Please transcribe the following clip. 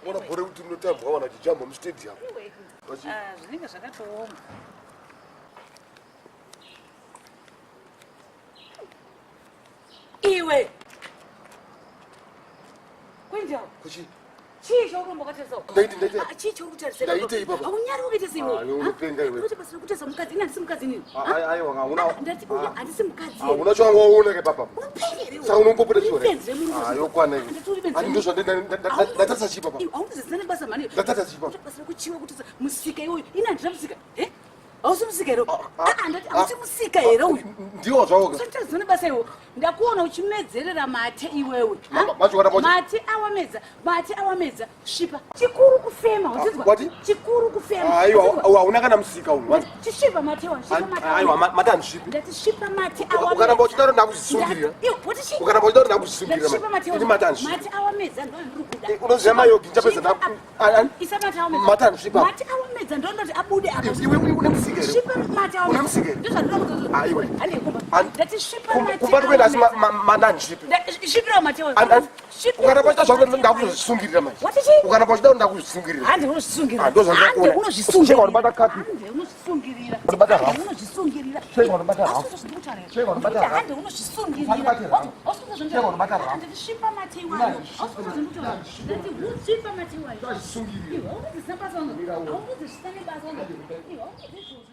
Ona bore kuti munotambwa wana chijambo mustadium. Zvinenge zvakatooma. Iwe. Kwenda. Kuchi. Chicho urombo kateso. Ndaite. Chicho urikutarisa. Ndaite baba. Aunyari ukitesa iwe. Unopenga iwe. Kuti basi kutesa mukadzi ina ndisi mukadzi nini? Aiwa ngauna. Ndati uya andisi mukadzi. Una chwangu waona ke baba. Unopengere. Saka unombopota chore. Yokwana iwe. Ani ndozva ndatasa chipa baba. Aundizana basa mani. Ndatasa chipa. Basi kuchiwa kuti musika iwe ina ndiramusika. Ausi musika ero. Ndati ausi musika ero. Ndiwo zvawo. Santazana basa iwe. Ndakuona uchimedzerera mate iwewe. Mate awamedza. Shipa. Chikuru kufema, unzizwa? Chikuru kufema. Aiwa, hauna kana musika uyu. Chishipa mate wa, shipa mate. Aiwa, mate anishipi. Ndati shipa mate awamedza. Ukaramba uchidaro ndakuzisungirira. Ukaramba uchidaro ndakuzisungirira. Shipa mate wa. Mate anishipi. Mate awamedza ndo ndikuda. Unoziva mayogi ndichapedza na Isa mate awamedza. Mate anishipa. Mate awamedza ndo ndoti abude apo. Iwe une musika ere. Shipa mate awamedza. Une musika ere. Ndizva ndinokuti. Aiwe. Andi kumba. Ndati shipa mate. Kumba kwenda asi mate anishipi. Shipira mate wa. Ukaramba uchidaro ndakuzisungirira manje. Ukaramba uchidaro ndakuzisungirira. Handi unozvisungirira. Ndo zvandakaona. Handi unozvisungirira. Unobata kapi. Handi unozvisungirira. Unobata hafu. Unozvisungirira. Unobata hafu. Unobata hafu. Handi unozvisungirira. Unobata hafu. Handi shipa mate iwayo. Ndati uchipa mate iwayo. Iwe unozvisamba sono. Unozvisamba sono. Iwe unozvisamba.